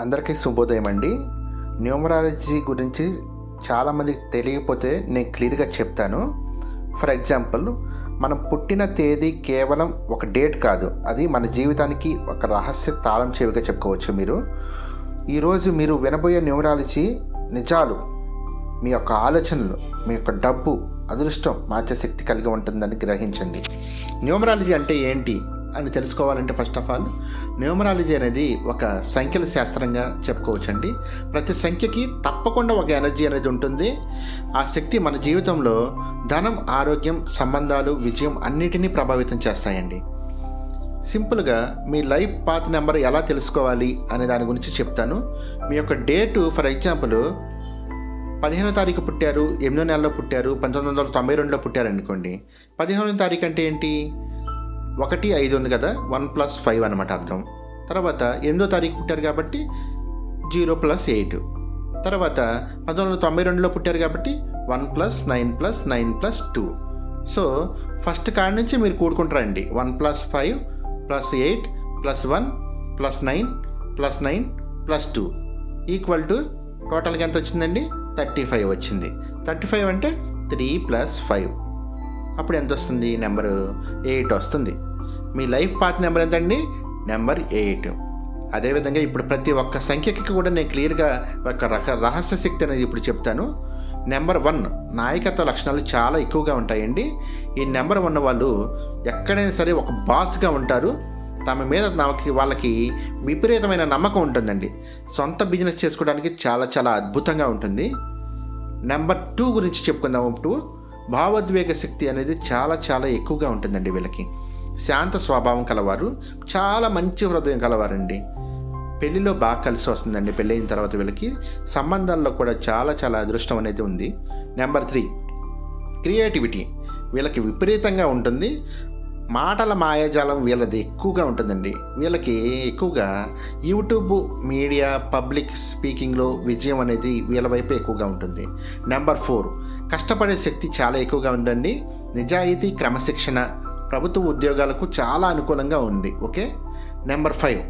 అందరికీ శుభోదయం అండి. న్యూమరాలజీ గురించి చాలామందికి తెలియకపోతే నేను క్లియర్గా చెప్తాను. ఫర్ ఎగ్జాంపుల్, మనం పుట్టిన తేదీ కేవలం ఒక డేట్ కాదు, అది మన జీవితానికి ఒక రహస్య తాళం చెవిగా చెప్పుకోవచ్చు. ఈరోజు మీరు వినబోయే న్యూమరాలజీ నిజాలు మీ యొక్క ఆలోచనలు, మీ యొక్క డబ్బు, అదృష్టం మార్చే శక్తి కలిగి ఉంటుందని గ్రహించండి. న్యూమరాలజీ అంటే ఏంటి అని తెలుసుకోవాలంటే ఫస్ట్ ఆఫ్ ఆల్ న్యూమరాలజీ అనేది ఒక సంఖ్యల శాస్త్రంగా చెప్పుకోవచ్చండి. ప్రతి సంఖ్యకి తప్పకుండా ఒక ఎనర్జీ అనేది ఉంటుంది. ఆ శక్తి మన జీవితంలో ధనం, ఆరోగ్యం, సంబంధాలు, విజయం అన్నిటినీ ప్రభావితం చేస్తాయండి. సింపుల్గా మీ లైఫ్ పాత్ నెంబర్ ఎలా తెలుసుకోవాలి అనే దాని గురించి చెప్తాను. మీ యొక్క డేటు, ఫర్ ఎగ్జాంపుల్ 15వ తారీఖు పుట్టారు, 8వ నెలలో పుట్టారు, 1992లో పుట్టారు అనుకోండి. 15వ తారీఖు అంటే ఏంటి? 1, 5 ఉంది కదా, 1+5 అనమాట అర్థం. తర్వాత 8వ తారీఖు పుట్టారు కాబట్టి 0+8. తర్వాత 1992లో పుట్టారు కాబట్టి 1+9+9+2. సో ఫస్ట్ కాడి నుంచి మీరు కూడుకుంటారండి. 1+5+8+1+9+9+2 ఈక్వల్ టు టోటల్గా ఎంత వచ్చిందండి? 35 వచ్చింది. 35 అంటే 3+5, అప్పుడు ఎంత వస్తుంది? నెంబరు 8 వస్తుంది. మీ లైఫ్ పాత్ నెంబర్ ఎంతండి? నెంబర్ 8. అదేవిధంగా ఇప్పుడు ప్రతి ఒక్క సంఖ్యకి కూడా నేను క్లియర్గా ఒక రహస్య శక్తి అనేది ఇప్పుడు చెప్తాను. నెంబర్ 1 నాయకత్వ లక్షణాలు చాలా ఎక్కువగా ఉంటాయండి. ఈ నెంబర్ 1 వాళ్ళు ఎక్కడైనా సరే ఒక బాస్గా ఉంటారు. తమ మీద వాళ్ళకి విపరీతమైన నమ్మకం ఉంటుందండి. సొంత బిజినెస్ చేసుకోవడానికి చాలా చాలా అద్భుతంగా ఉంటుంది. నెంబర్ 2 గురించి చెప్పుకుందాం. ఇప్పుడు భావోద్వేగ శక్తి అనేది చాలా చాలా ఎక్కువగా ఉంటుందండి. వీళ్ళకి శాంత స్వభావం కలవారు, చాలా మంచి హృదయం కలవారండి. పెళ్లిలో బాగా కలిసి వస్తుందండి. పెళ్ళి అయిన తర్వాత వీళ్ళకి సంబంధాల్లో కూడా చాలా చాలా అదృష్టం అనేది ఉంది. నెంబర్ 3 క్రియేటివిటీ వీళ్ళకి విపరీతంగా ఉంటుంది. మాటల మాయాజాలం వీళ్ళది ఎక్కువగా ఉంటుందండి. వీళ్ళకి ఎక్కువగా యూట్యూబ్, మీడియా, పబ్లిక్ స్పీకింగ్లో విజయం అనేది వీళ్ళ వైపే ఎక్కువగా ఉంటుంది. నెంబర్ 4 కష్టపడే శక్తి చాలా ఎక్కువగా ఉందండి. నిజాయితీ, క్రమశిక్షణ, ప్రభుత్వ ఉద్యోగాలకు చాలా అనుకూలంగా ఉంది. ఓకే. నెంబర్ 5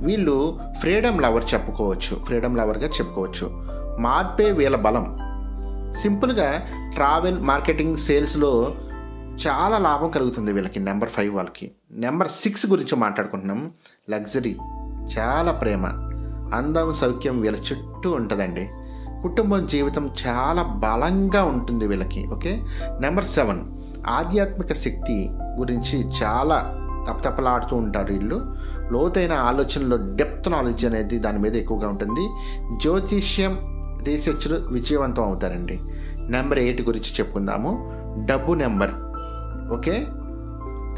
వీళ్ళు ఫ్రీడమ్ లవర్గా చెప్పుకోవచ్చు. మార్పే వీళ్ళ బలం. సింపుల్గా ట్రావెల్, మార్కెటింగ్, సేల్స్లో చాలా లాభం కలుగుతుంది వీళ్ళకి. నెంబర్ 5 వాళ్ళకి. నెంబర్ 6 గురించి మాట్లాడుకుంటున్నాం. లగ్జరీ, చాలా ప్రేమ, అందం, సౌఖ్యం వీళ్ళ చుట్టూ ఉంటుందండి. కుటుంబం, జీవితం చాలా బలంగా ఉంటుంది వీళ్ళకి. ఓకే. నెంబర్ 7 ఆధ్యాత్మిక శక్తి గురించి చాలా తపతపలాడుతూ ఉంటారు వీళ్ళు. లోతైన ఆలోచనలో డెప్త్ నాలెడ్జ్ అనేది దాని మీద ఎక్కువగా ఉంటుంది. జ్యోతిష్యం, రీసెర్చ్లు విజయవంతం అవుతారండి. నెంబర్ 8 గురించి చెప్పుకుందాము. డబ్బు నెంబర్. ఓకే.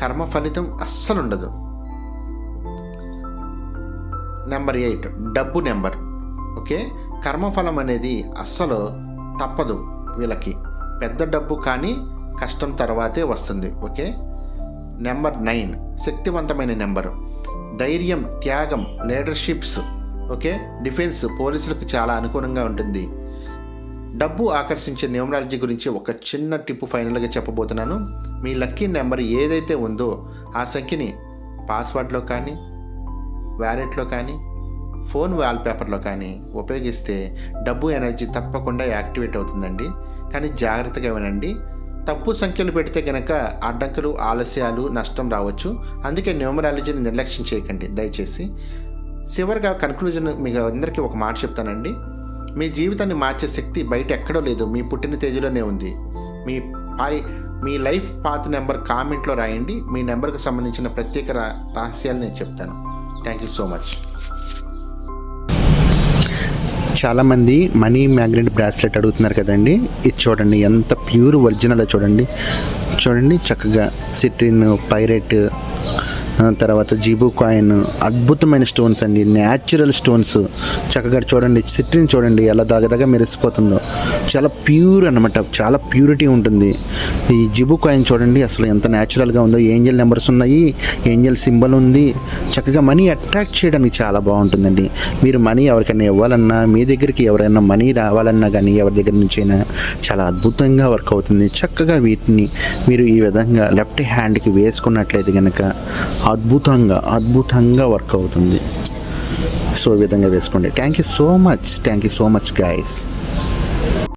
కర్మ ఫలితం అస్సలు ఉండదు. నెంబర్ 8 డబ్బు నెంబర్. ఓకే. కర్మఫలం అనేది అస్సలు తప్పదు వీళ్ళకి. పెద్ద డబ్బు కానీ కష్టం తర్వాతే వస్తుంది. ఓకే. నెంబర్ 9 శక్తివంతమైన నెంబరు. ధైర్యం, త్యాగం, లీడర్షిప్స్, ఓకే, డిఫెన్స్, పోలీసులకు చాలా అనుకూలంగా ఉంటుంది. డబ్బు ఆకర్షించే న్యూమరాలజీ గురించి ఒక చిన్న టిప్పు ఫైనల్గా చెప్పబోతున్నాను. మీ లక్కీ నెంబర్ ఏదైతే ఉందో ఆ సంఖ్యని పాస్వర్డ్లో కానీ, వ్యాలెట్లో కానీ, ఫోన్ వాల్పేపర్లో కానీ ఉపయోగిస్తే డబ్బు ఎనర్జీ తప్పకుండా యాక్టివేట్ అవుతుందండి. కానీ జాగ్రత్తగా వినండి. తప్పు సంఖ్యలు పెడితే కనుక అడ్డంకులు, ఆలస్యాలు, నష్టం రావచ్చు. అందుకే న్యూమరాలజీని నిర్లక్ష్యం చేయకండి దయచేసి. చివరిగా కన్క్లూజన్ మీకు అందరికీ ఒక మాట చెప్తానండి. మీ జీవితాన్ని మార్చే శక్తి బయట ఎక్కడో లేదు, మీ పుట్టిన తేదీలోనే ఉంది. మీ లైఫ్ పాత్ నెంబర్ కామెంట్లో రాయండి. మీ నెంబర్కి సంబంధించిన ప్రత్యేక రహస్యాలు నేను చెప్తాను. Thank you so much. చాలామంది మనీ మ్యాగ్నెట్ బ్రాస్లెట్ అడుగుతున్నారు కదండి. ఇది చూడండి, ఎంత ప్యూర్ ఒరిజినల్ చూడండి. చక్కగా సిట్రిన్, పైరెట్, తర్వాత జిబు కాయిన్, అద్భుతమైన స్టోన్స్ అండి, న్యాచురల్ స్టోన్స్. చక్కగా చూడండి, సిట్రిన్ చూడండి ఎలా దగ్గర మెరిసిపోతుందో. చాలా ప్యూర్ అన్నమాట, చాలా ప్యూరిటీ ఉంటుంది. ఈ జిబు కాయిన్ చూడండి అసలు ఎంత న్యాచురల్గా ఉందో. ఏంజల్ నెంబర్స్ ఉన్నాయి, ఏంజల్ సింబల్ ఉంది. చక్కగా మనీ అట్రాక్ట్ చేయడానికి చాలా బాగుంటుందండి. మీరు మనీ ఎవరికైనా ఇవ్వాలన్నా, మీ దగ్గరికి ఎవరైనా మనీ రావాలన్నా కానీ ఎవరి దగ్గర నుంచైనా చాలా అద్భుతంగా వర్క్ అవుతుంది. చక్కగా వీటిని మీరు ఈ విధంగా లెఫ్ట్ హ్యాండ్కి వేసుకున్నట్లయితే కనుక అద్భుతంగా వర్క్ అవుతుంది. సో ఈ విధంగా వేసుకోండి. Thank you so much guys.